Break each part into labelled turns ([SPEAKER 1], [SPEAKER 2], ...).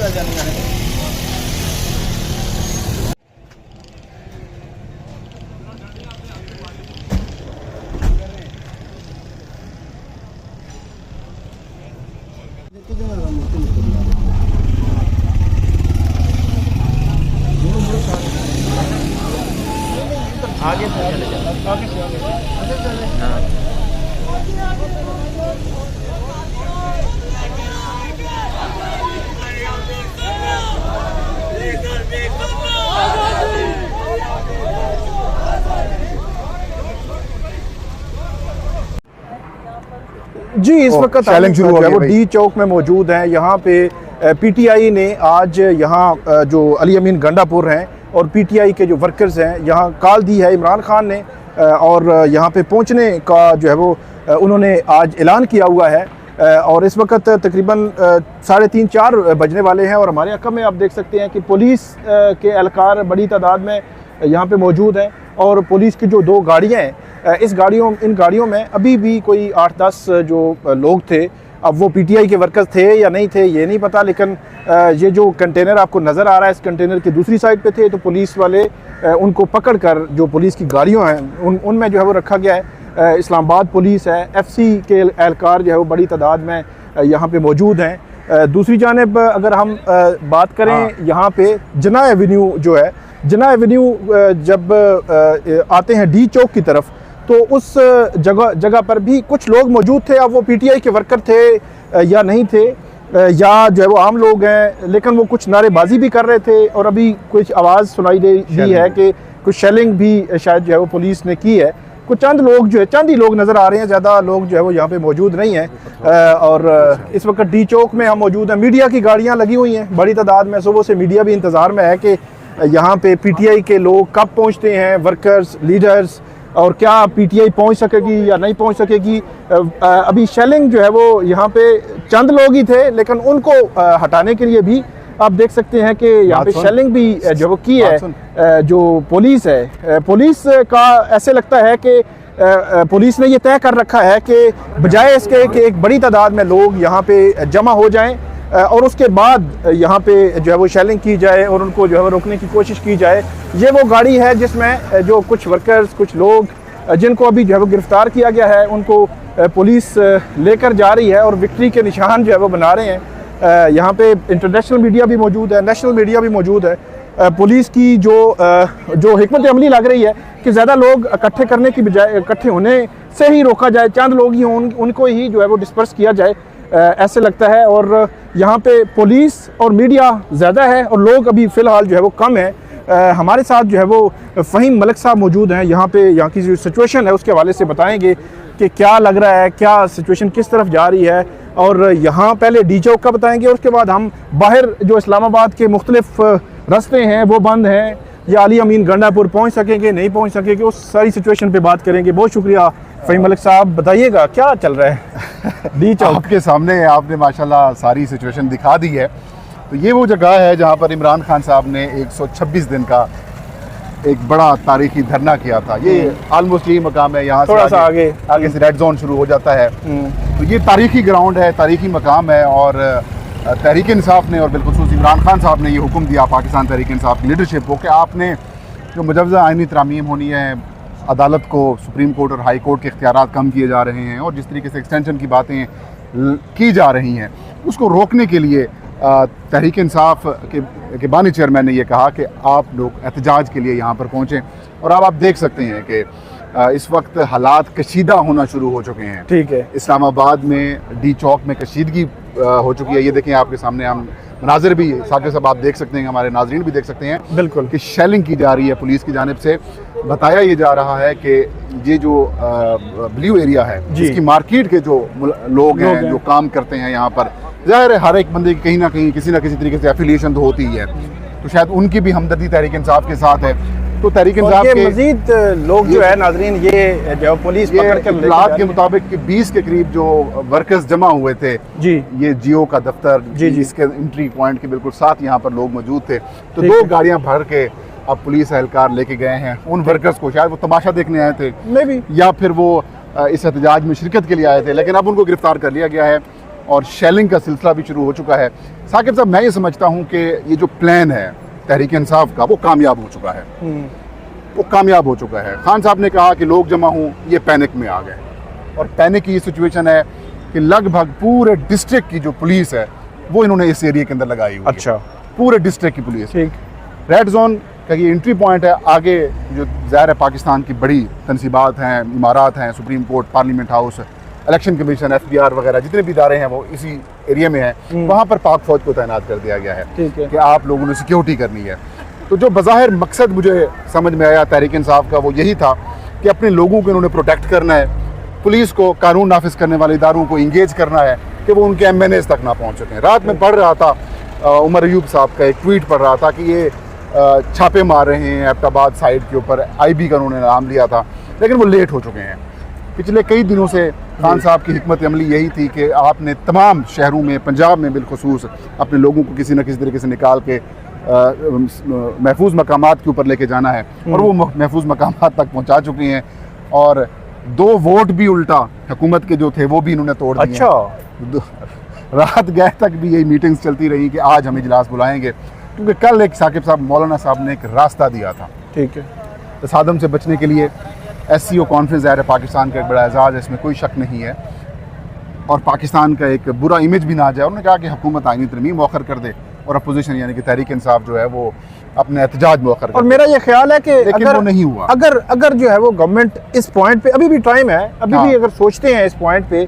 [SPEAKER 1] आगे से चले जाओ, आगे से हाँ।
[SPEAKER 2] जी, इस वक्त
[SPEAKER 3] चैलेंज शुरू हो गया।
[SPEAKER 2] वो डी चौक में मौजूद हैं। यहाँ पे पीटीआई ने आज यहाँ जो अली अमीन गंडापुर हैं और पीटीआई के जो वर्कर्स हैं यहाँ कॉल दी है इमरान खान ने, और यहाँ पे पहुँचने का जो है वो उन्होंने आज ऐलान किया हुआ है। और इस वक्त तकरीबन 3:30-4 बजने वाले हैं और हमारे हक़ में आप देख सकते हैं कि पुलिस के एहलकार बड़ी तादाद में यहाँ पे मौजूद हैं और पुलिस की जो 2 गाड़ियाँ हैं, इन गाड़ियों में अभी भी कोई 8-10 जो लोग थे। अब वो पीटीआई के वर्कर्स थे या नहीं थे ये नहीं पता, लेकिन ये जो कंटेनर आपको नज़र आ रहा है इस कंटेनर की दूसरी साइड पे थे, तो पुलिस वाले उनको पकड़कर जो पुलिस की गाड़ियों हैं उनमें जो है वो रखा गया है। इस्लामाबाद पुलिस है, एफसी के एहलकार जो है वो बड़ी तादाद में यहाँ पे मौजूद हैं। दूसरी जानिब अगर हम बात करें यहाँ पे जना एवेन्यू जो है, जना एवेन्यू जब आते हैं डी चौक की तरफ तो उस जगह पर भी कुछ लोग मौजूद थे। अब वो पीटीआई के वर्कर थे या नहीं थे या जो है वो आम लोग हैं, लेकिन वो कुछ नारेबाजी भी कर रहे थे और अभी कुछ आवाज़ सुनाई दी है कि कुछ शेलिंग भी शायद जो है वो पुलिस ने की है। कुछ चंद लोग जो है, चंद ही लोग नज़र आ रहे हैं, ज़्यादा लोग जो है वो यहाँ पे मौजूद नहीं हैं। और इस वक्त डी चौक में हम मौजूद हैं। मीडिया की गाड़ियाँ लगी हुई हैं बड़ी तादाद में। सुबह से मीडिया भी इंतज़ार में है कि यहाँ पे पीटीआई के लोग कब पहुँचते हैं, वर्कर्स, लीडर्स, और क्या पीटीआई पहुंच सकेगी या नहीं पहुंच सकेगी। अभी शेलिंग जो है वो यहाँ पे चंद लोग ही थे, लेकिन उनको हटाने के लिए भी आप देख सकते हैं कि यहाँ पे शेलिंग भी जो वो की है जो पुलिस है। पुलिस का ऐसे लगता है कि पुलिस ने ये तय कर रखा है कि बजाय इसके कि एक बड़ी तादाद में लोग यहाँ पे जमा हो जाएं और उसके बाद यहाँ पे जो है वो शेलिंग की जाए और उनको जो है वो रोकने की कोशिश की जाए। ये वो गाड़ी है जिसमें जो कुछ वर्कर्स, कुछ लोग जिनको अभी जो है वो गिरफ्तार किया गया है उनको पुलिस लेकर जा रही है और विक्ट्री के निशान जो है वो बना रहे हैं। यहाँ पे इंटरनेशनल मीडिया भी मौजूद है, नेशनल मीडिया भी मौजूद है। पुलिस की जो हिकमत अमली लग रही है कि ज़्यादा लोग इकट्ठे करने की बजाय इकट्ठे होने से ही रोका जाए, चंद लोग ही हों उनको ही जो है वो डिस्पर्स किया जाए, ऐसे लगता है। और यहाँ पे पुलिस और मीडिया ज़्यादा है और लोग अभी फ़िलहाल जो है वो कम है। हमारे साथ जो है वो फ़हीम मलिक साहब मौजूद हैं। यहाँ पे यहाँ की जो सिचुएशन है उसके हवाले से बताएंगे कि क्या लग रहा है, क्या सिचुएशन किस तरफ जा रही है। और यहाँ पहले डी चौक का बताएंगे और उसके बाद हम बाहर जो इस्लामाबाद के मुख्तलिफ रास्ते हैं वो बंद हैं या अली अमीन गंडापुर पहुँच सकेंगे नहीं पहुँच सकेंगे, उस सारी सिचुएशन पर बात करेंगे। बहुत शुक्रिया फ़हीम मलिक साहब, बताइएगा क्या चल रहा है डी चौक
[SPEAKER 3] आपके सामने। आपने माशाल्लाह सारी सिचुएशन दिखा दी है। तो ये वो जगह है जहाँ पर इमरान खान साहब ने 126 दिन का एक बड़ा तारीखी धरना किया था। ये ऑलमोस्ट यही मकाम है, यहाँ
[SPEAKER 2] थोड़ा सा
[SPEAKER 3] आगे से रेड जोन शुरू हो जाता है। तो ये तारीखी ग्राउंड है, तारीखी मकाम है। और तहरीक इंसाफ ने और बिलखुसूस इमरान खान साहब ने ये हुक्म दिया पाकिस्तान तहरीक इंसाफ की लीडरशिप को कि आपने जो मुजव्वज़ा आइनी तरामीम होनी है, अदालत को, सुप्रीम कोर्ट और हाई कोर्ट के इख्तियारात कम किए जा रहे हैं और जिस तरीके से एक्सटेंशन की बातें की जा रही हैं उसको रोकने के लिए तहरीक इंसाफ के बानी चेयरमैन ने यह कहा कि आप लोग एहतजाज के लिए यहाँ पर पहुँचें। और अब आप देख सकते हैं कि इस वक्त हालात कशीदा होना शुरू हो चुके हैं।
[SPEAKER 2] ठीक है,
[SPEAKER 3] इस्लामाबाद में डी चौक में कशीदगी हो चुकी है। ये देखें आपके सामने, हम मनाजिर भी साथ साथ आप देख सकते हैं, हमारे नाजरीन भी देख सकते हैं
[SPEAKER 2] बिल्कुल,
[SPEAKER 3] कि शेलिंग की जा रही है पुलिस की जानिब से। बताया ये जा रहा है कि ये जो ब्लू एरिया है जिसकी मार्केट के जो लोग हैं जो काम करते हैं यहाँ पर, ज़ाहिर है हर एक बंदे की कहीं ना कहीं किसी ना किसी तरीके से एफिलिएशन तो होती ही है, तो शायद उनकी भी हमदर्दी तहरीक इंसाफ के साथ है। तो तहरीक इंसाफ के
[SPEAKER 2] मजीद लोग जो है नाजरीन, ये जो पुलिस पकड़ के
[SPEAKER 3] इत्तलात के मुताबिक कि 20 के करीब जो वर्कर्स जमा हुए थे
[SPEAKER 2] जी,
[SPEAKER 3] ये जियो का दफ्तर इसके एंट्री पॉइंट के बिल्कुल साथ यहाँ पर लोग मौजूद थे। तो 2 गाड़ियाँ भर के अब पुलिस एहलकार लेके गए हैं उन वर्कर्स को। शायद वो तमाशा देखने आए थे
[SPEAKER 2] मे भी,
[SPEAKER 3] या फिर वो इस एहतजाज में शिरकत के लिए आए थे, लेकिन अब उनको गिरफ्तार कर लिया गया है। और शेलिंग का सिलसिला भी शुरू हो चुका है। साकिब साहब, मैं ये समझता हूँ कि ये जो प्लान है तहरीक इंसाफ का वो कामयाब हो चुका है, वो कामयाब हो चुका है। खान साहब ने कहा कि लोग जमा हों, ये पैनिक में आ गए और पैनिक की ये सिचुएशन है कि लगभग पूरे डिस्ट्रिक्ट की जो पुलिस है वो इन्होंने इस एरिया के अंदर लगाई हुई है।
[SPEAKER 2] अच्छा,
[SPEAKER 3] पूरे डिस्ट्रिक्ट की पुलिस।
[SPEAKER 2] ठीक।
[SPEAKER 3] रेड जोन का ये एंट्री पॉइंट है। आगे जो ज़ाहिर है पाकिस्तान की बड़ी तनसीबात हैं, इमारात हैं, supreme court, parliament house, election commission, FBR वगैरह जितने भी इदारे हैं वो इसी एरिया में हैं। वहाँ पर पाक फौज को तैनात कर दिया गया है कि आप लोगों ने सिक्योरिटी करनी है। तो जो बज़ाहिर मकसद मुझे समझ में आया तहरीक इंसाफ का वो यही था कि अपने लोगों को इन्होंने प्रोटेक्ट करना है, पुलिस को, कानून नाफिज करने वाले इदारों को इंगेज करना है कि वो उनके MNAs तक ना पहुँच सकें। रात में पढ़ रहा था उमर अयूब साहब का एक ट्वीट पढ़ रहा था कि ये छापे मार रहे हैं एबटाबाद साइड के ऊपर, IB का उन्होंने नाम लिया था, लेकिन वो लेट हो चुके हैं। पिछले कई दिनों से खान साहब की हिकमत अमली यही थी कि आपने तमाम शहरों में, पंजाब में बिलखुसूस अपने लोगों को किसी न किसी तरीके से निकाल के महफूज मकामात के ऊपर लेके जाना है और वो महफूज मकामात तक पहुँचा चुके हैं। और 2 वोट भी उल्टा हुकूमत के जो थे वो भी इन्होंने तोड़ दिए। अच्छा। रात गए तक भी यही मीटिंग्स चलती रही कि आज हम इजलास बुलाएंगे, क्योंकि कल एक साकिब साहब, मौलाना साहब ने एक रास्ता दिया था। ठीक है। तसादम से बचने के लिए SCO कॉन्फ्रेंस ज़ाहिर है पाकिस्तान का एक बड़ा एजाज़ है, इसमें कोई शक नहीं है, और पाकिस्तान का एक बुरा इमेज भी ना जाए। उन्होंने कहा कि हुकूमत आईनी तरमीम मौखर कर दे और अपोजिशन यानी कि तहरीक इंसाफ जो है वो अपने एहतजाज मौखर कर दे।
[SPEAKER 2] और मेरा ये ख्याल है कि
[SPEAKER 3] अगर वो नहीं हुआ,
[SPEAKER 2] अगर जो है वो गवर्नमेंट इस पॉइंट पे, अभी भी टाइम है, अभी भी अगर सोचते हैं इस पॉइंट पे,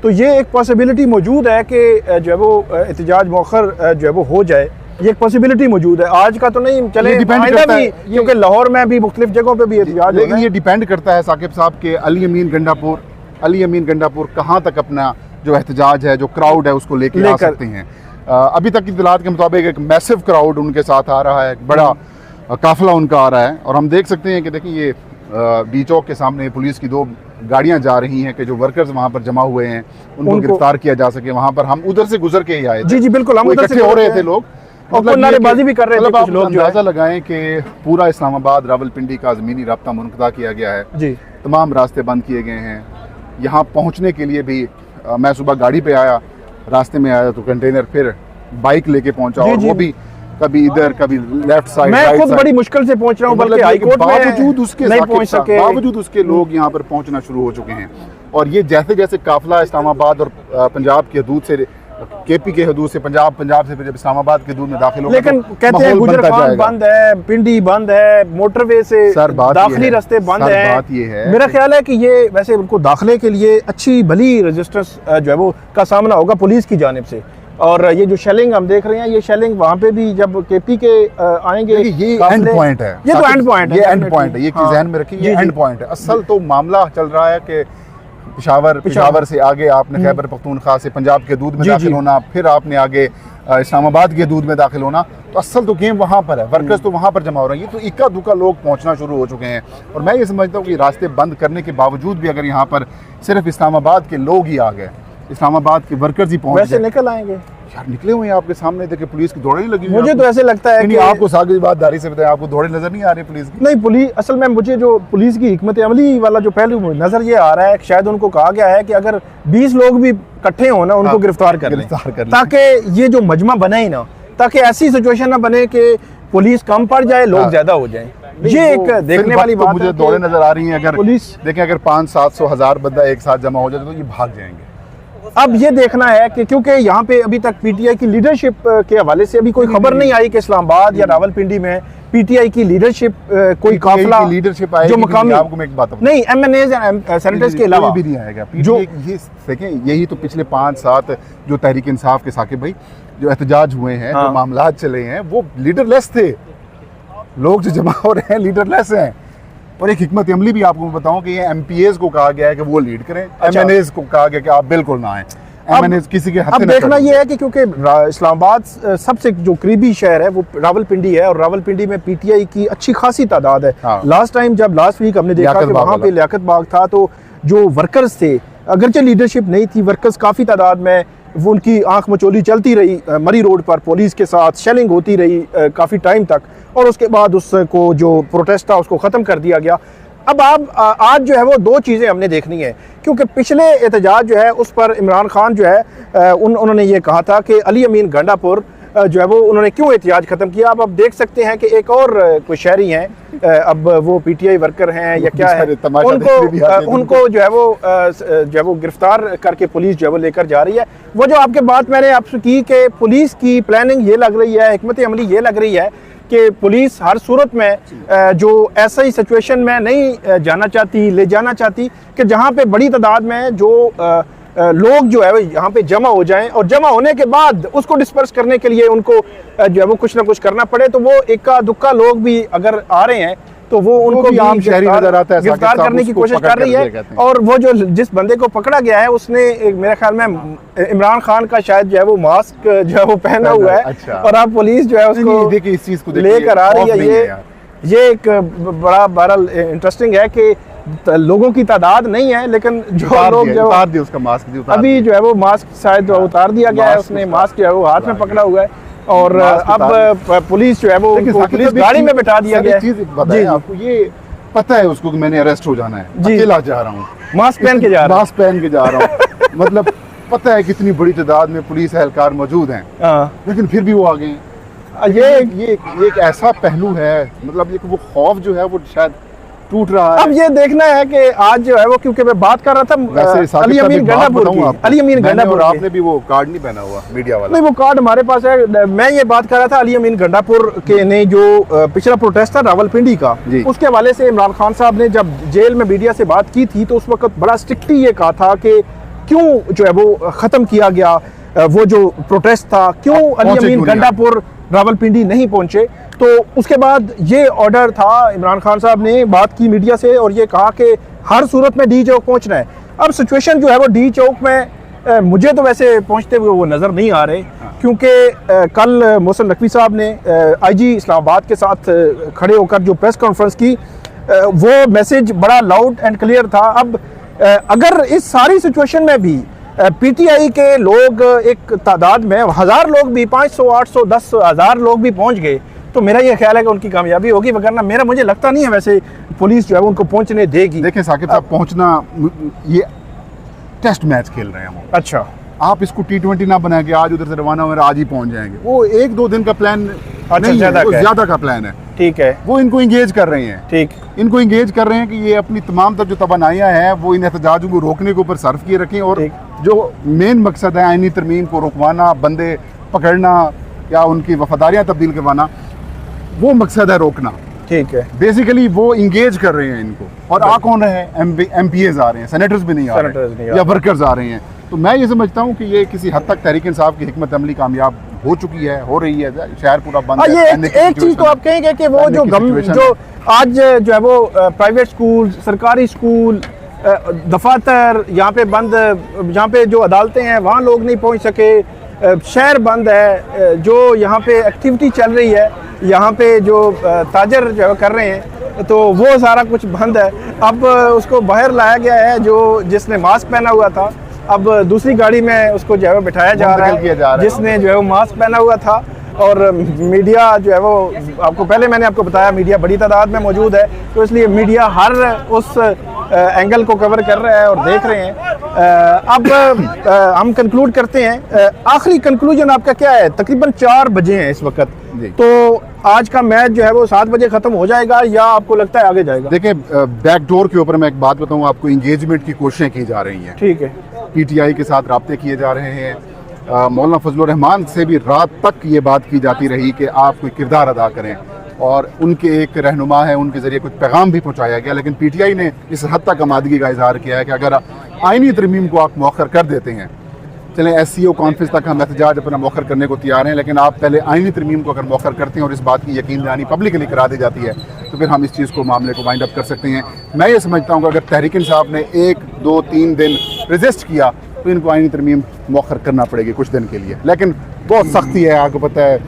[SPEAKER 2] तो ये एक पॉसिबिलिटी मौजूद है कि जो है वो एहतजाज मौखर जो है वो हो जाए। ये एक पॉसिबिलिटी मौजूद है, आज का तो नहीं चले, आइंदा भी, क्योंकि लाहौर में भी मुख्तलिफ जगहों पे भी एहतजाज, लेकिन
[SPEAKER 3] ये डिपेंड करता है साकिब साहब के अली अमीन गंडापुर कहाँ तक अपना जो एहतजाज है, जो क्राउड है, उसको लेके आ सकते हैं। अभी तक की इत्तलात के मुताबिक एक मैसिव क्राउड उनके साथ आ रहा है, बड़ा काफिला उनका आ रहा है, और हम देख सकते हैं कि देखिए ये डी चौक के सामने पुलिस की 2 गाड़ियां जा रही हैं कि जो वर्कर्स वहां पर जमा हुए हैं उनको गिरफ्तार किया जा सके। वहां पर हम उधर से गुजर के ही आए थे।
[SPEAKER 2] जी बिल्कुल, हम उधर से
[SPEAKER 3] हो रहे थे लोग,
[SPEAKER 2] और नारेबाजी भी कर रहे थे कुछ लोग।
[SPEAKER 3] अंदाजा लगाएं कि पूरा इस्लामाबाद रावलपिंडी का ज़मीनी राब्ता मुनक़दा किया गया है जी, तमाम रास्ते बंद किए गए हैं। यहाँ पहुँचने के लिए भी मैं सुबह गाड़ी पे आया, रास्ते में आया तो कंटेनर, फिर बाइक लेके पहुंचा, और वो भी कभी इधर कभी लेफ्ट साइड।
[SPEAKER 2] मैं खुद बड़ी मुश्किल से पहुंच रहा हूं, बल्कि हाई कोर्ट में
[SPEAKER 3] बावजूद उसके लोग यहाँ पर पहुंचना शुरू हो चुके हैं। और ये जैसे जैसे काफिला इस्लामाबाद और पंजाब की हदूद से, KP के हदूद से पंजाब से फिर जब इस्लामाबाद के हदूद में दाखिल होगा,
[SPEAKER 2] लेकिन कहते हैं गुजरखान बंद है, पिंडी बंद है, मोटरवे से दाखिली रास्ते बंद है।
[SPEAKER 3] बात ये है,
[SPEAKER 2] मेरा ख्याल है कि ये वैसे उनको दाखिले के लिए अच्छी भली रेजिस्टेंस जो है वो का सामना होगा पुलिस की जानिब से। और ये जो शेलिंग हम देख रहे हैं, ये शेलिंग वहाँ पे भी जब KP के आएंगे,
[SPEAKER 3] ये एंड पॉइंट है,
[SPEAKER 2] ये तो एंड पॉइंट है,
[SPEAKER 3] ये एंड पॉइंट है, ये ज़हन में रखिए, ये एंड पॉइंट है। असल तो मामला चल रहा है कि पेशावर से आगे आपने खैबर पख्तूनख्वा से पंजाब के दूध में दाखिल होना, फिर आपने आगे इस्लामाबाद के दूध में दाखिल होना। तो असल तो गेम वहाँ पर है, वर्कर्स तो वहाँ पर जमा हो रहे हैं। ये तो इक्का दुक्का लोग पहुँचना शुरू हो चुके हैं। और मैं ये समझता हूँ कि रास्ते बंद करने के बावजूद भी अगर यहाँ पर सिर्फ इस्लामाबाद के लोग ही आ गए, इस्लामाबाद के वर्कर्स ही पहुँच,
[SPEAKER 2] वैसे निकल आएंगे
[SPEAKER 3] यार, निकले हुए हैं आपके सामने, देखिए पुलिस की दौड़े लगी।
[SPEAKER 2] मुझे तो ऐसे लगता है कि
[SPEAKER 3] आपको सागी बात दारी से बताया, आपको दौड़े नजर नहीं आ रही पुलिस की?
[SPEAKER 2] नहीं, पुलिस असल में मुझे जो पुलिस की हिकमत अमली वाला जो पहलू नजर ये आ रहा है, शायद उनको कहा गया है कि अगर 20 लोग भी इकट्ठे हो ना, उनको गिरफ्तार कर लें, ताकि ये जो मजमा बने ही ना, ताकि ऐसी सिचुएशन ना बने कि पुलिस कम पड़ जाए, लोग ज्यादा हो जाए। ये एक देखने वाली बात है।
[SPEAKER 3] मुझे दौड़े नजर आ रही है। अगर पुलिस देखें, अगर 500-700 बंदा एक साथ जमा हो जाए तो ये भाग जाएंगे।
[SPEAKER 2] अब ये देखना है कि क्योंकि यहाँ पे अभी तक PTI की लीडरशिप के हवाले से अभी कोई खबर नहीं आई कि इस्लामाबाद या रावलपिंडी में PTI की लीडरशिप कोई काफिला
[SPEAKER 3] लीडरशिप आएगी,
[SPEAKER 2] जो मकामी,
[SPEAKER 3] आपको मैं एक बात बताऊं,
[SPEAKER 2] नहीं MNAs एंड सेनेटर्स के अलावा
[SPEAKER 3] भी नहीं आएगा। जो ये देखें, यही तो पिछले 5-7 जो तहरीक इंसाफ के साकिब भाई जो एहतजाज हुए हैं, जो मामलात चले हैं, वो लीडरलेस थे। लोग जो जमा हो रहे हैं लीडरलेस हैं। और एक हिकमत अमली भी आपको बताऊं कि ये MPAs को कहा गया है कि वो लीड करें, MNAs को कहा गया कि आप बिल्कुल ना आए। MNAs किसी के हाथ में।
[SPEAKER 2] अब देखना ये है कि क्योंकि इस्लामाबाद सबसे जो करीबी शहर है वो रावलपिंडी है, और रावलपिंडी में PTI की अच्छी खासी तादाद है। लास्ट टाइम जब लास्ट वीक हमने देखा कि वहाँ पे लियाकत बाग था, तो जो वर्कर्स थे, अगरचे लीडरशिप नहीं थी, वर्कर्स काफ़ी तादाद में, वो उनकी आंख मचोली चलती रही मरी रोड पर, पुलिस के साथ शेलिंग होती रही काफ़ी टाइम तक, और उसके बाद उसको जो प्रोटेस्ट था उसको ख़त्म कर दिया गया। अब आप आज जो है वो दो चीज़ें हमने देखनी है, क्योंकि पिछले एहतजाज जो है उस पर इमरान खान जो है उन्होंने ये कहा था कि अली अमीन गंडापुर जो है वो उन्होंने क्यों एहतजाज ख़त्म किया। अब देख सकते हैं कि एक और कोई शहरी हैं, अब वो पीटीआई वर्कर हैं या क्या है, उनको जो है वो गिरफ्तार करके पुलिस जो है वो लेकर जा रही है। वो जो आपके बात मैंने आपसे की कि पुलिस की प्लानिंग ये लग रही है, हिकमत अमली ये लग रही है कि पुलिस हर सूरत में जो ऐसा ही सिचुएशन में नहीं जाना चाहती, ले जाना चाहती कि जहाँ पे बड़ी तादाद में जो लोग जो है यहाँ पे जमा हो जाएं और जमा होने के बाद उसको डिस्पर्स करने के लिए उनको जो है वो कुछ ना कुछ करना पड़े। तो वो इक्का दुक्का लोग भी अगर आ रहे हैं तो वो उनको भी
[SPEAKER 3] आम शहरी नजर आता है,
[SPEAKER 2] गिरफ्तार करने की कोशिश कर रही है। और वो जो जिस बंदे को पकड़ा गया है उसने मेरे ख्याल में इमरान खान का शायद जो है वो मास्क जो है वो पहना हुआ है।
[SPEAKER 3] अच्छा।
[SPEAKER 2] और अब पुलिस जो है उसको
[SPEAKER 3] इस चीज को
[SPEAKER 2] लेकर आ रही है। ये एक बड़ा बहरहाल इंटरेस्टिंग है कि लोगों की तादाद नहीं है, लेकिन जो लोग जो
[SPEAKER 3] उसका मास्क
[SPEAKER 2] अभी जो है वो मास्क शायद उतार दिया गया है, उसने मास्क जो है वो हाथ में पकड़ा हुआ है और अब पुलिस जो है वो पुलिस गाड़ी में बैठा दिया गया है।
[SPEAKER 3] आपको ये पता है उसको कि मैंने अरेस्ट हो जाना है, अकेला जा रहा हूँ,
[SPEAKER 2] मास्क पहन के जा रहा
[SPEAKER 3] हूँ मतलब पता है कितनी बड़ी तादाद में पुलिस एहलकार मौजूद हैं, लेकिन फिर भी वो आ गए। ये एक ऐसा पहलू है, मतलब वो खौफ जो है वो शायद टूट रहा है।
[SPEAKER 2] अब ये देखना है कि आज जो है वो, क्योंकि मैं बात कर रहा था अली अमीन गंडापुर की, अली अमीन गंडापुर,
[SPEAKER 3] आपने भी वो कार्ड नहीं पहना हुआ मीडिया वाला?
[SPEAKER 2] नहीं, वो कार्ड हमारे पास है। मैं ये बात कर रहा था अली अमीन गंडापुर के ने जो पिछला प्रोटेस्ट था रावलपिंडी का, उसके हवाले से इमरान खान साहब ने जब जेल में मीडिया से बात की थी तो उस वक्त बड़ा स्ट्रिक्टली ये कहा था कि क्यों जो है वो ख़त्म किया गया वो जो प्रोटेस्ट था, क्यों अली अमीन गंडापुर रावलपिंडी नहीं पहुंचे। तो उसके बाद ये ऑर्डर था, इमरान खान साहब ने बात की मीडिया से और ये कहा कि हर सूरत में डी चौक पहुंचना है। अब सिचुएशन जो है वो डी चौक में मुझे तो वैसे पहुंचते हुए वो नज़र नहीं आ रहे, क्योंकि कल मोहसिन नकवी साहब ने आईजी इस्लामाबाद के साथ खड़े होकर जो प्रेस कॉन्फ्रेंस की, वो मैसेज बड़ा लाउड एंड क्लियर था। अब अगर इस सारी सिचुएशन में भी पीटीआई के लोग एक तादाद में 1000 लोग भी, 500, 800, 10,000 लोग भी पहुंच गए तो मेरा ये ख्याल है कि उनकी कामयाबी होगी, वरना मुझे लगता नहीं है वैसे पुलिस जो है उनको पहुंचने देगी।
[SPEAKER 3] देखें साकिब साहब, पहुंचना ये टेस्ट मैच खेल रहे हैं वो।
[SPEAKER 2] अच्छा,
[SPEAKER 3] आप इसको T20 ना बना के आज उधर से रवाना हो आज ही पहुंच जाएंगे, वो 1-2 दिन का प्लान नहीं है, वो ज्यादा का प्लान है।
[SPEAKER 2] ठीक है,
[SPEAKER 3] वो इनको इंगेज कर रहे हैं।
[SPEAKER 2] ठीक,
[SPEAKER 3] इनको इंगेज कर रहे हैं कि ये अपनी तमाम तर जो तवानाइयाँ हैं वो इन एहतजाजों को रोकने के ऊपर सर्व किए रखें, और जो मेन मकसद है आईनी तरमीम को रुकवाना, बंदे पकड़ना या उनकी वफादारियाँ तब्दील करवाना, वो मकसद है रोकना।
[SPEAKER 2] ठीक है,
[SPEAKER 3] बेसिकली वो इंगेज कर रहे हैं इनको। और आ कौन रहे हैं? MPAs आ रहे हैं, सेनेटर्स भी नहीं आ रहे हैं, या वर्कर्स आ रहे हैं। तो मैं ये समझता हूँ कि ये किसी हद तक तहरीक इंसाफ की हिकमत अमली कामयाब हो चुकी है, हो रही है, शहर पूरा बंद है।
[SPEAKER 2] ये एक चीज़ तो आप कहेंगे कि वो जो आज जो है वो प्राइवेट स्कूल, सरकारी स्कूल, दफातर यहाँ पे बंद, यहाँ पे जो अदालतें हैं वहाँ लोग नहीं पहुँच सके, शहर बंद है, जो यहाँ पे एक्टिविटी चल रही है, यहाँ पे जो ताजर जो कर रहे हैं, तो वो सारा कुछ बंद है। अब उसको बाहर लाया गया है, जो जिसने मास्क पहना हुआ था, अब दूसरी गाड़ी में उसको जो है वो बिठाया जा रहा है जिसने जो है वो मास्क पहना हुआ था। और मीडिया जो है वो, आपको पहले मैंने आपको बताया, मीडिया बड़ी तादाद में मौजूद है, तो इसलिए मीडिया हर उस एंगल को कवर कर रहा है और देख रहे हैं। अब हम कंक्लूड करते हैं, आखिरी कंक्लूजन आपका क्या है? तकरीबन 4 बजे हैं इस वक्त, तो आज का मैच जो है वो 7 बजे खत्म हो जाएगा या आपको लगता है आगे जाएगा?
[SPEAKER 3] देखिए, बैकडोर के ऊपर मैं एक बात बताऊं आपको, इंगेजमेंट की कोशिशें की जा रही हैं।
[SPEAKER 2] ठीक है,
[SPEAKER 3] पीटीआई के साथ राब्ते किए जा रहे हैं, मौलाना फजलुर रहमान से भी रात तक ये बात की जाती रही कि आप कोई किरदार अदा करें, और उनके एक रहनुमा है, उनके ज़रिए कुछ पैगाम भी पहुँचाया गया। लेकिन पीटीआई ने इस हद तक आमादगी का इजहार किया है कि अगर आइनी तरमीम को आप मौखर कर देते हैं, चलें SCO कॉन्फ्रेंस तक हम एहतजाज अपना मौखर करने को तैयार हैं, लेकिन आप पहले आइनी तरमीम को अगर मौखर करते हैं और इस बात की यकीन दहानी पब्लिकली करा दी जाती है, तो फिर हम इस चीज़ को, मामले को वाइंड अप कर सकते हैं। मैं ये समझता हूँ कि अगर तहरीक इंसाफ ने 1, 2, 3 दिन रजिस्ट किया तो इनको आइनी तरमीम मौखर करना पड़ेगी कुछ दिन के लिए, लेकिन बहुत सख्ती है, आपको पता है,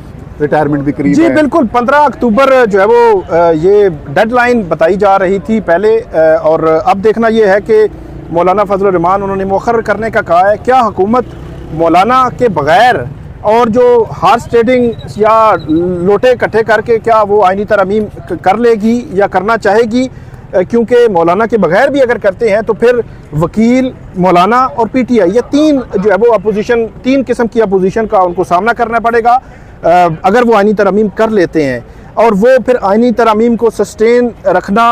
[SPEAKER 3] रिटायरमेंट भी करीब
[SPEAKER 2] जी
[SPEAKER 3] है।
[SPEAKER 2] बिल्कुल, 15 अक्टूबर जो है वो ये डेडलाइन बताई जा रही थी पहले, और अब देखना ये है कि मौलाना फजलुर रहमान उन्होंने मौखर करने का कहा है। क्या हुकूमत मौलाना के बगैर और जो हार्स ट्रेडिंग या लोटे इकट्ठे करके क्या वो आइनी तरमीम कर लेगी या करना चाहेगी, क्योंकि मौलाना के बगैर भी अगर करते हैं तो फिर वकील, मौलाना और पीटीआई, ये तीन जो है वो अपोजिशन, तीन किस्म की अपोजिशन का उनको सामना करना पड़ेगा अगर वो आइनी तरमीम कर लेते हैं। और वो फिर आइनी तरमीम को सस्टेन रखना,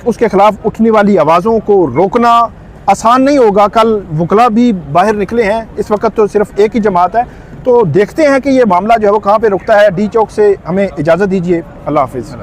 [SPEAKER 2] उसके ख़िलाफ़ उठने वाली आवाज़ों को रोकना आसान नहीं होगा। कल वकला भी बाहर निकले हैं, इस वक्त तो सिर्फ एक ही जमात है। तो देखते हैं कि ये मामला जो है वो कहाँ पे रुकता है। डी चौक से हमें इजाज़त दीजिए, अल्लाह हाफिज़।